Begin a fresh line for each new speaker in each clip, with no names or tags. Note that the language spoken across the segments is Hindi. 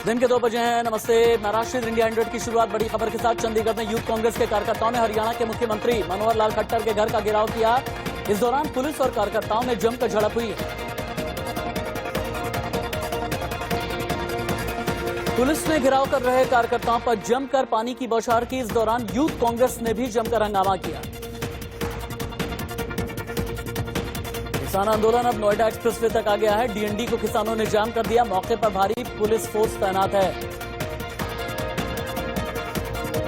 दिन के 2 बजे हैं। नमस्ते, मैं राष्ट्रीय इंडिया 100 की शुरुआत बड़ी खबर के साथ। चंडीगढ़ में यूथ कांग्रेस के कार्यकर्ताओं ने हरियाणा के मुख्यमंत्री मनोहर लाल खट्टर के घर का घेराव किया। इस दौरान पुलिस और कार्यकर्ताओं में जमकर झड़प हुई है। पुलिस ने घेराव कर रहे कार्यकर्ताओं पर जमकर पानी की बौछार की। इस दौरान यूथ कांग्रेस ने भी जमकर हंगामा किया। किसान आंदोलन अब नोएडा एक्सप्रेसवे तक आ गया है। डीएनडी को किसानों ने जाम कर दिया। मौके पर भारी पुलिस फोर्स तैनात है।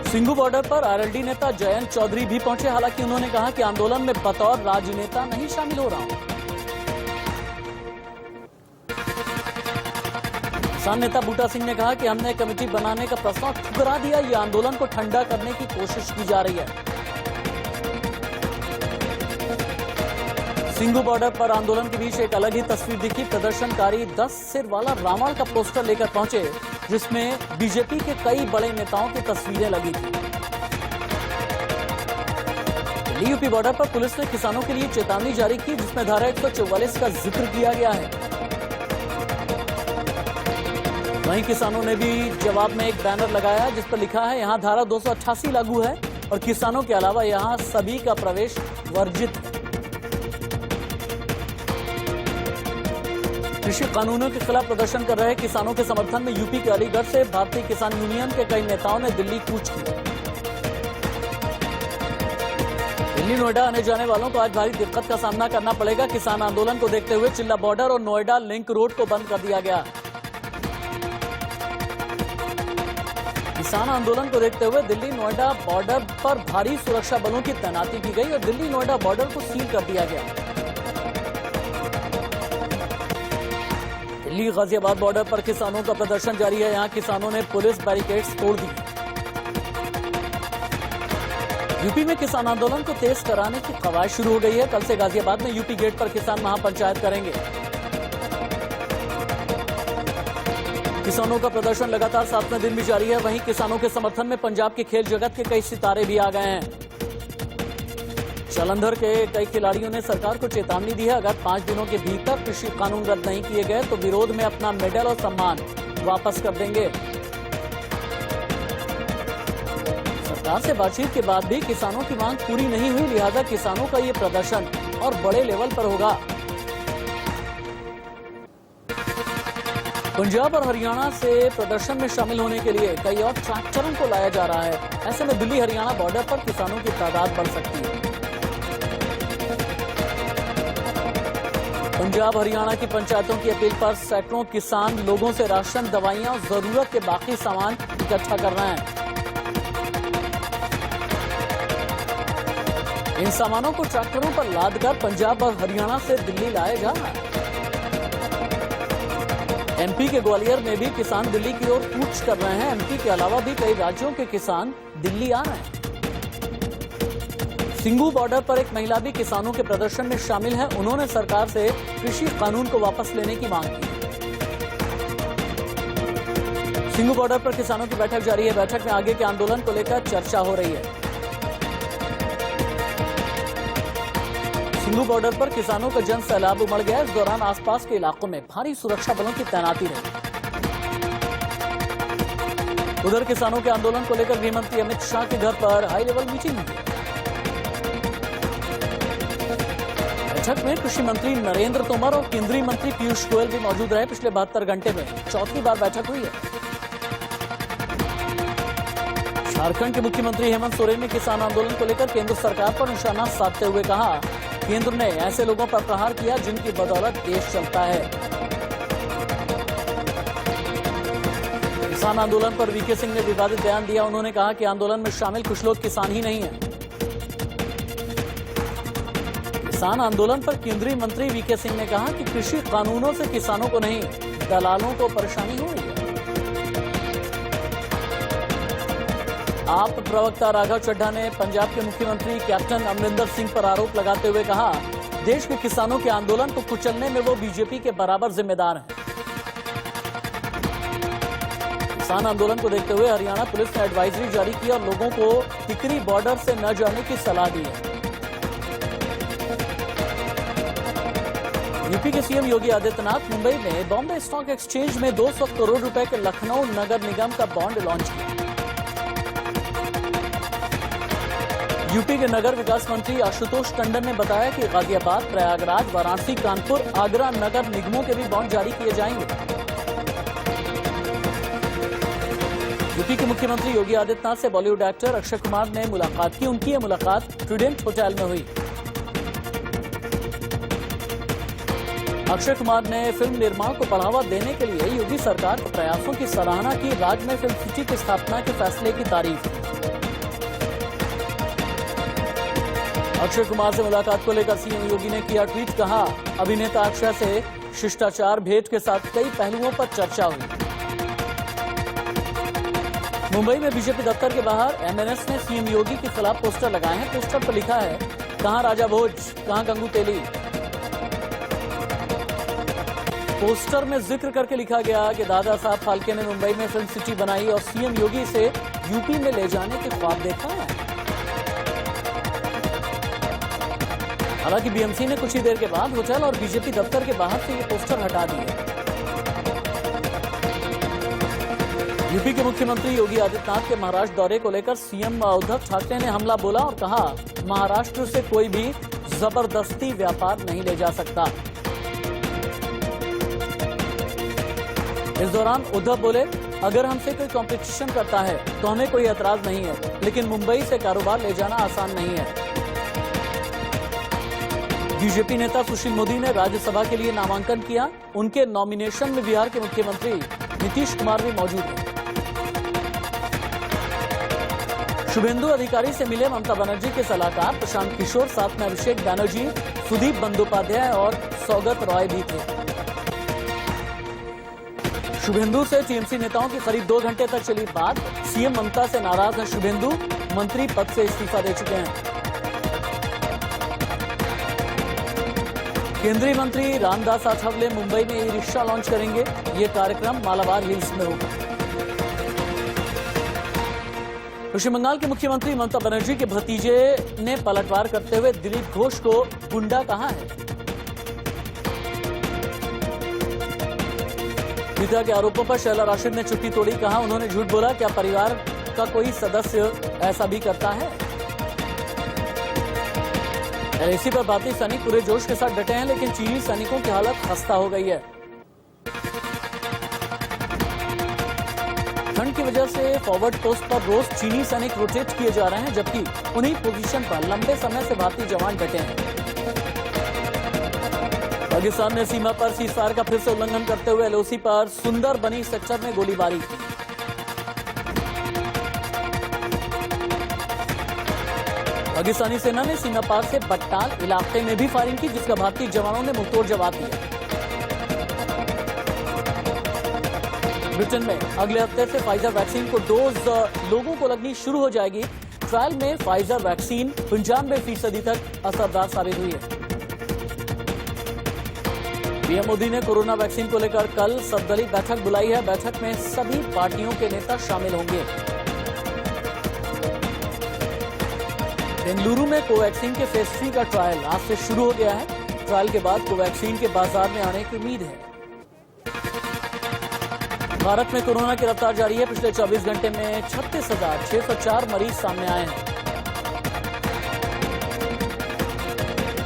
सिंघू बॉर्डर पर आरएलडी नेता जयंत चौधरी भी पहुंचे। हालांकि उन्होंने कहा कि आंदोलन में बतौर राजनेता नहीं शामिल हो रहा हूं। किसान नेता बूटा सिंह ने कहा कि हमने कमेटी बनाने का प्रस्ताव ठुकरा दिया। यह आंदोलन को ठंडा करने की कोशिश की जा रही है। सिंघू बॉर्डर पर आंदोलन के बीच एक अलग ही तस्वीर दिखी। प्रदर्शनकारी 10 सिर वाला रावण का पोस्टर लेकर पहुंचे, जिसमें बीजेपी के कई बड़े नेताओं की तस्वीरें लगी थी। यूपी बॉर्डर पर पुलिस ने किसानों के लिए चेतावनी जारी की, जिसमें धारा 144 का जिक्र किया गया है। वहीं किसानों ने भी जवाब में एक बैनर लगाया, जिस पर लिखा है, यहां धारा 288 लागू है और किसानों के अलावा यहां सभी का प्रवेश वर्जित है। कृषि कानूनों के खिलाफ प्रदर्शन कर रहे किसानों के समर्थन में यूपी के अलीगढ़ से भारतीय किसान यूनियन के कई नेताओं ने दिल्ली कूच की। दिल्ली नोएडा आने जाने वालों को आज भारी दिक्कत का सामना करना पड़ेगा। किसान आंदोलन को देखते हुए चिल्ला बॉर्डर और नोएडा लिंक रोड को बंद कर दिया गया। किसान आंदोलन को देखते हुए दिल्ली नोएडा बॉर्डर पर भारी सुरक्षा बलों की तैनाती की गई और दिल्ली नोएडा बॉर्डर को सील कर दिया गया। दिल्ली गाजियाबाद बॉर्डर पर किसानों का प्रदर्शन जारी है। यहां किसानों ने पुलिस बैरिकेड्स तोड़ दी। यूपी में किसान आंदोलन को तेज कराने की कवायद शुरू हो गई है। कल से गाजियाबाद में यूपी गेट पर किसान महापंचायत करेंगे। किसानों का प्रदर्शन लगातार 7वें दिन भी जारी है। वहीं किसानों के समर्थन में पंजाब के खेल जगत के कई सितारे भी आ गए हैं। जालंधर के कई खिलाड़ियों ने सरकार को चेतावनी दी है, अगर 5 दिनों के भीतर कृषि कानून रद्द नहीं किए गए तो विरोध में अपना मेडल और सम्मान वापस कर देंगे। सरकार से बातचीत के बाद भी किसानों की मांग पूरी नहीं हुई, लिहाजा किसानों का ये प्रदर्शन और बड़े लेवल पर होगा। पंजाब और हरियाणा से प्रदर्शन में शामिल होने के लिए कई और ट्रैक्टरों को लाया जा रहा है। ऐसे में दिल्ली हरियाणा बॉर्डर पर किसानों की तादाद बढ़ सकती है। पंजाब हरियाणा की पंचायतों की अपील पर सैकड़ों किसान लोगों से राशन, दवाइयां और जरूरत के बाकी सामान इकट्ठा कर रहे हैं। इन सामानों को ट्रैक्टरों पर लादकर पंजाब और हरियाणा से दिल्ली लाया जा रहा है। एमपी के ग्वालियर में भी किसान दिल्ली की ओर कूच कर रहे हैं। एमपी के अलावा भी कई राज्यों के किसान दिल्ली आ रहे हैं। सिंघू बॉर्डर पर एक महिला भी किसानों के प्रदर्शन में शामिल है। उन्होंने सरकार से कृषि कानून को वापस लेने की मांग की। सिंघू बॉर्डर पर किसानों की बैठक जारी है। बैठक में आगे के आंदोलन को लेकर चर्चा हो रही है। सिंघू बॉर्डर पर किसानों का जन सैलाब उमड़ गया। इस दौरान आसपास के इलाकों में भारी सुरक्षा बलों की तैनाती रही। उधर किसानों के आंदोलन को लेकर गृहमंत्री अमित शाह के घर पर हाई लेवल मीटिंग हुई। बैठक में कृषि मंत्री नरेंद्र तोमर और केंद्रीय मंत्री पीयूष गोयल भी मौजूद रहे। पिछले 72 घंटे में 4थी बार बैठक हुई है। झारखंड के मुख्यमंत्री हेमंत सोरेन ने किसान आंदोलन को लेकर केंद्र सरकार पर निशाना साधते हुए कहा, केंद्र ने ऐसे लोगों पर प्रहार किया जिनकी बदौलत देश चलता है। किसान आंदोलन पर वीके सिंह ने विवादित बयान दिया। उन्होंने कहा कि आंदोलन में शामिल कुछ लोग किसान ही नहीं हैं। किसान आंदोलन पर केंद्रीय मंत्री वीके सिंह ने कहा कि कृषि कानूनों से किसानों को नहीं, दलालों को परेशानी हो रही है। आप प्रवक्ता राघव चड्ढा ने पंजाब के मुख्यमंत्री कैप्टन अमरिंदर सिंह पर आरोप लगाते हुए कहा, देश के किसानों के आंदोलन को कुचलने में वो बीजेपी के बराबर जिम्मेदार हैं। किसान आंदोलन को देखते हुए हरियाणा पुलिस ने एडवाइजरी जारी की और लोगों को टिकरी बॉर्डर से न जाने की सलाह दी है। यूपी के सीएम योगी आदित्यनाथ मुंबई में बॉम्बे स्टॉक एक्सचेंज में 200 करोड़ रुपए के लखनऊ नगर निगम का बॉन्ड लॉन्च किया। यूपी के नगर विकास मंत्री आशुतोष टंडन ने बताया कि गाजियाबाद, प्रयागराज, वाराणसी, कानपुर, आगरा नगर निगमों के भी बॉन्ड जारी किए जाएंगे। यूपी के मुख्यमंत्री योगी आदित्यनाथ से बॉलीवुड एक्टर अक्षय कुमार ने मुलाकात की। उनकी यह मुलाकात ट्रिडेंट होटल में हुई। अक्षय कुमार ने फिल्म निर्माण को बढ़ावा देने के लिए योगी सरकार के प्रयासों की सराहना की। राज्य में फिल्म सिटी की स्थापना के फैसले की तारीफ। अक्षय कुमार से मुलाकात को लेकर सीएम योगी ने किया ट्वीट। कहा, अभिनेता अक्षय से शिष्टाचार भेंट के साथ कई पहलुओं पर चर्चा हुई। मुंबई में बीजेपी दफ्तर के बाहर एमएनएस ने सीएम योगी के खिलाफ पोस्टर लगाए हैं। पोस्टर पर लिखा है, कहां राजा भोज, कहां गंगू तेली। पोस्टर में जिक्र करके लिखा गया कि दादा साहब फाल्के ने मुंबई में फिल्म सिटी बनाई और सीएम योगी से यूपी में ले जाने के ख्वाब देखा है। हालांकि बीएमसी ने कुछ ही देर के बाद होटल और बीजेपी दफ्तर के बाहर से ये पोस्टर हटा दिए। यूपी के मुख्यमंत्री योगी आदित्यनाथ के महाराष्ट्र दौरे को लेकर सीएम उद्धव ठाकरे ने हमला बोला और कहा, महाराष्ट्र से कोई भी जबरदस्ती व्यापार नहीं ले जा सकता। इस दौरान उद्धव बोले, अगर हमसे कोई कंपटीशन करता है तो हमें कोई एतराज नहीं है, लेकिन मुंबई से कारोबार ले जाना आसान नहीं है। बीजेपी नेता सुशील मोदी ने राज्यसभा के लिए नामांकन किया। उनके नॉमिनेशन में बिहार के मुख्यमंत्री नीतीश कुमार भी मौजूद हैं। शुभेंदु अधिकारी से मिले ममता बनर्जी के सलाहकार प्रशांत किशोर, साथ में अभिषेक बैनर्जी, सुदीप बंदोपाध्याय और सौगत रॉय भी थे। शुभेंदु से टीएमसी नेताओं की करीब 2 घंटे तक चली बात। सीएम ममता से नाराज हैं शुभेंदु, मंत्री पद से इस्तीफा दे चुके हैं। केंद्रीय मंत्री रामदास आठवले मुंबई में ई रिक्शा लॉन्च करेंगे। ये कार्यक्रम मालाबार हिल्स में होगा। पश्चिम बंगाल के मुख्यमंत्री ममता बनर्जी के भतीजे ने पलटवार करते हुए दिलीप घोष को गुंडा कहा है। पिता के आरोपों पर शैला राशिद ने चुप्पी तोड़ी। कहा, उन्होंने झूठ बोला। क्या परिवार का कोई सदस्य ऐसा भी करता है? एलएसी पर भारतीय सैनिक पूरे जोश के साथ डटे हैं, लेकिन चीनी सैनिकों की हालत खस्ता हो गई है। ठंड की वजह से फॉरवर्ड पोस्ट पर रोज चीनी सैनिक रोटेट किए जा रहे हैं, जबकि उन्हीं पोजीशन पर लंबे समय से भारतीय जवान डटे हैं। पाकिस्तान ने सीमा पर सीजफायर का फिर से उल्लंघन करते हुए एलओसी पर सुंदर बनी सेक्टर में गोलीबारी की। पाकिस्तानी सेना ने सीमा पार से बट्टाल इलाके में भी फायरिंग की, जिसका भारतीय जवानों ने मुंहतोड़ जवाब दिया। ब्रिटेन में अगले हफ्ते से फाइजर वैक्सीन को डोज लोगों को लगनी शुरू हो जाएगी। ट्रायल में फाइजर वैक्सीन 95% तक असरदार साबित हुई है। पीएम मोदी ने कोरोना वैक्सीन को लेकर कल सर्वदलीय बैठक बुलाई है। बैठक में सभी पार्टियों के नेता शामिल होंगे। बेंगलुरु में कोवैक्सीन के फेज 3 का ट्रायल आज से शुरू हो गया है। ट्रायल के बाद कोवैक्सीन के बाजार में आने की उम्मीद है। भारत में कोरोना की रफ्तार जारी है। पिछले 24 घंटे में 36,604 मरीज सामने आए हैं।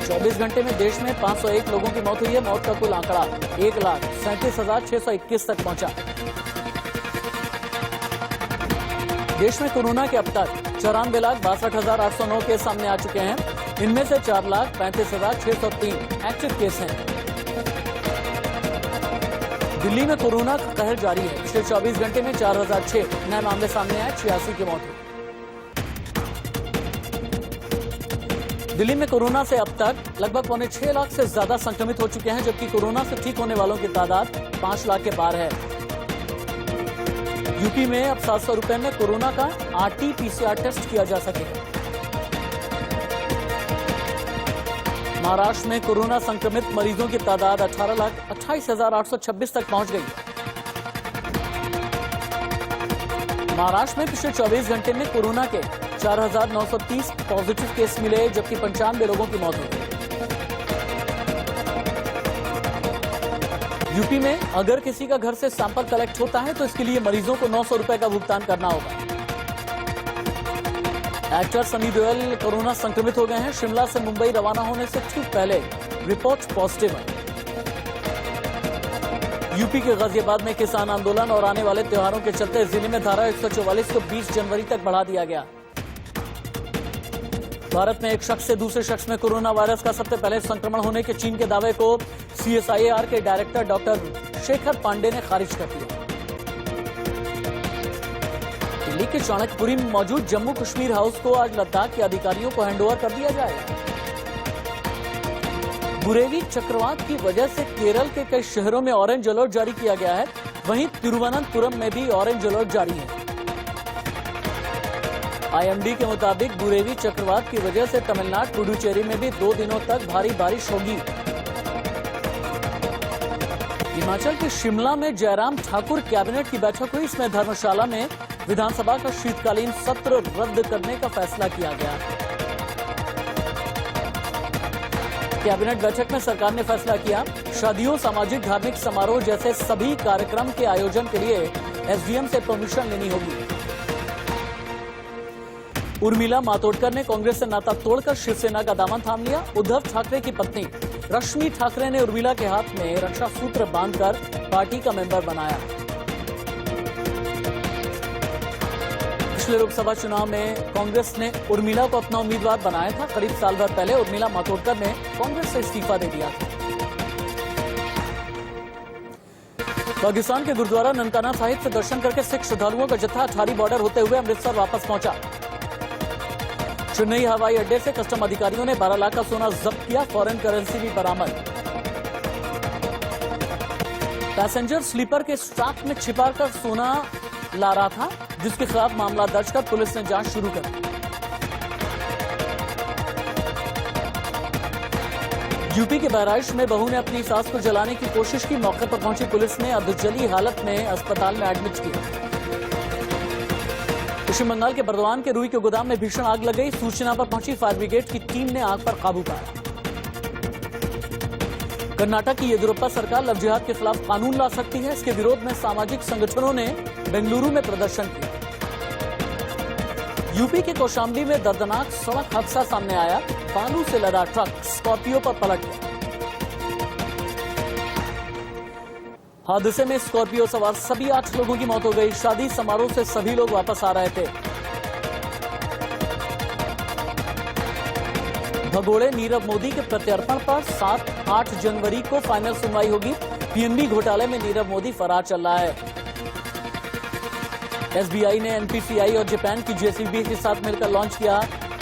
24 घंटे में देश में 501 लोगों की मौत हुई है। मौत का कुल आंकड़ा 1,37,621 तक पहुंचा। देश में कोरोना के अब तक 94,62,809 केस सामने आ चुके हैं। इनमें से 4,35,603 एक्टिव केस हैं। दिल्ली में कोरोना का कहर जारी है। पिछले 24 घंटे में 4,006 नए मामले सामने आए, 86 की मौत हुई। दिल्ली में कोरोना से अब तक लगभग 6.25 लाख से ज्यादा संक्रमित हो चुके हैं, जबकि कोरोना से ठीक होने वालों की तादाद 5 लाख के पार है। यूपी में अब 700 रुपए में कोरोना का RT-PCR टेस्ट किया जा सकेगा। महाराष्ट्र में कोरोना संक्रमित मरीजों की तादाद 18,28,826 तक पहुंच गई। महाराष्ट्र में पिछले 24 घंटे में कोरोना के 4,930 पॉजिटिव केस मिले, जबकि 95 लोगों की मौत हो गई। यूपी में अगर किसी का घर से सैंपल कलेक्ट होता है तो इसके लिए मरीजों को 900 रुपए का भुगतान करना होगा। एक्टर सनी देओल कोरोना संक्रमित हो गए हैं। शिमला से मुंबई रवाना होने से ठीक पहले रिपोर्ट पॉजिटिव है। यूपी के गाजियाबाद में किसान आंदोलन और आने वाले त्योहारों के चलते जिले में धारा 144 को 20 जनवरी तक बढ़ा दिया गया। भारत में एक शख्स से दूसरे शख्स में कोरोना वायरस का सबसे पहले संक्रमण होने के चीन के दावे को CSIR के डायरेक्टर डॉक्टर शेखर पांडे ने खारिज कर दिया। दिल्ली के चाणक्यपुरी में मौजूद जम्मू कश्मीर हाउस को आज लद्दाख के अधिकारियों को हैंडओवर कर दिया जाएगा। बुरेवी चक्रवात की वजह से केरल के कई शहरों में ऑरेंज अलर्ट जारी किया गया है। वहीं तिरुवनंतपुरम में भी ऑरेंज अलर्ट जारी है। IMD के मुताबिक बुरेवी चक्रवात की वजह से तमिलनाडु पुडुचेरी में भी 2 दिनों तक भारी बारिश होगी। हिमाचल के शिमला में जयराम ठाकुर कैबिनेट की बैठक हुई। इसमें धर्मशाला में विधानसभा का शीतकालीन सत्र रद्द करने का फैसला किया गया। कैबिनेट बैठक में सरकार ने फैसला किया, शादियों, सामाजिक धार्मिक समारोह जैसे सभी कार्यक्रम के आयोजन के लिए SDM से परमिशन लेनी होगी। उर्मिला मातोंडकर ने कांग्रेस से नाता तोड़कर शिवसेना का दामन थाम लिया। उद्धव ठाकरे की पत्नी रश्मि ठाकरे ने उर्मिला के हाथ में रक्षा सूत्र बांधकर पार्टी का मेंबर बनाया। पिछले लोकसभा चुनाव में कांग्रेस ने उर्मिला को अपना उम्मीदवार बनाया था। करीब साल भर पहले उर्मिला मातोंडकर ने कांग्रेस से इस्तीफा दे दिया था। पाकिस्तान के गुरुद्वारा ननकाना साहिब से दर्शन करके सिख श्रद्धालुओं का जत्था अठारी बॉर्डर होते हुए अमृतसर वापस पहुंचा। चेन्नई हवाई अड्डे से कस्टम अधिकारियों ने 12 लाख का सोना जब्त किया। फॉरेन करेंसी भी बरामद। पैसेंजर स्लीपर के स्ट्रैप में छिपाकर सोना ला रहा था, जिसके खिलाफ मामला दर्ज कर पुलिस ने जांच शुरू कर दी। यूपी के बहराइच में बहू ने अपनी सास को जलाने की कोशिश की। मौके पर पहुंची पुलिस ने अधजली हालत में अस्पताल में एडमिट किया। पश्चिम बंगाल के बर्दवान के रुई के गोदाम में भीषण आग लग गई। सूचना पर पहुंची फायर ब्रिगेड की टीम ने आग पर काबू पाया। कर्नाटक की येदियुरप्पा सरकार लव जिहाद के खिलाफ कानून ला सकती है। इसके विरोध में सामाजिक संगठनों ने बेंगलुरु में प्रदर्शन किया। यूपी के कौशाम्बी में दर्दनाक सड़क हादसा सामने आया। बालू से लदा ट्रक स्कॉर्पियो पर पलट गया। हादसे में स्कॉर्पियो सवार सभी 8 लोगों की मौत हो गई। शादी समारोह से सभी लोग वापस आ रहे थे। भगोड़े नीरव मोदी के प्रत्यर्पण पर 7-8 जनवरी को फाइनल सुनवाई होगी। PNB घोटाले में नीरव मोदी फरार चल रहा है। SBI ने NPCI और जापान की JCB के साथ मिलकर लॉन्च किया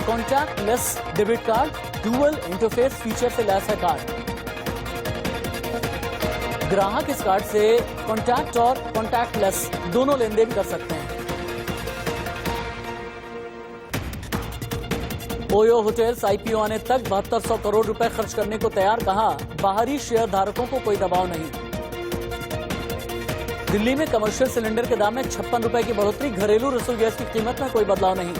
contactless debit card. Dual interface feature से लैस है कार्ड। ग्राहक इस कार्ड से कॉन्टैक्ट और कॉन्टैक्टलेस दोनों लेन देन कर सकते हैं। ओयो होटल्स IPO आने तक 7200 करोड़ रुपए खर्च करने को तैयार। कहा, बाहरी शेयर धारकों को कोई दबाव नहीं। दिल्ली में कमर्शियल सिलेंडर के दाम में 56 रुपए की बढ़ोतरी। घरेलू रसोई गैस की कीमत में कोई बदलाव नहीं।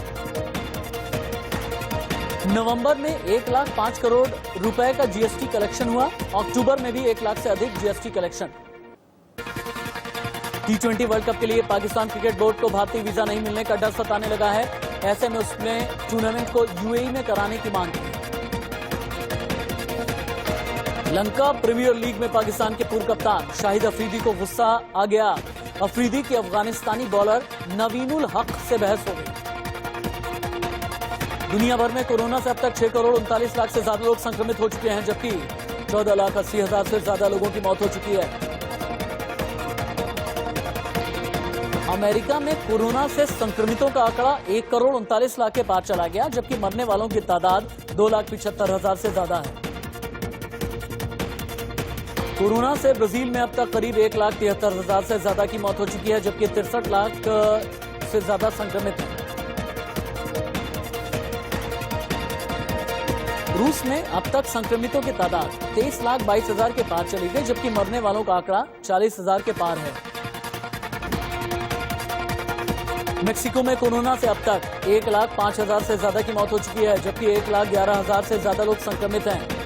नवंबर में 1,05 करोड़ रुपए का GST कलेक्शन हुआ। अक्टूबर में भी 1 लाख से अधिक GST collection. T20 world cup के लिए पाकिस्तान क्रिकेट बोर्ड को भारतीय वीजा नहीं मिलने का डर सताने लगा है। ऐसे में उसने टूर्नामेंट को UAE में कराने की मांग की। लंका प्रीमियर लीग में पाकिस्तान के पूर्व कप्तान शाहिद अफरीदी को गुस्सा आ गया। अफरीदी की अफगानिस्तानी बॉलर नवीनुल हक से बहस हो गई। दुनिया भर में कोरोना से अब तक 6 करोड़ 39 लाख से ज्यादा लोग संक्रमित हो चुके हैं, जबकि 14,80,000 से ज्यादा लोगों की मौत हो चुकी है। अमेरिका में कोरोना से संक्रमितों का आंकड़ा 1 करोड़ 39 लाख के पार चला गया, जबकि मरने वालों की तादाद 2,75,000 से ज्यादा है। कोरोना से ब्राजील में अब तक करीब 1,73,000 से ज्यादा की मौत हो चुकी है, जबकि 63 लाख से ज्यादा संक्रमित हैं। रूस में अब तक संक्रमितों की तादाद 23,22,000 के पार चली गई, जबकि मरने वालों का आंकड़ा 40,000 के पार है। मेक्सिको में कोरोना से अब तक 1,05,000 से ज्यादा की मौत हो चुकी है, जबकि 1,11,000 से ज्यादा लोग संक्रमित हैं।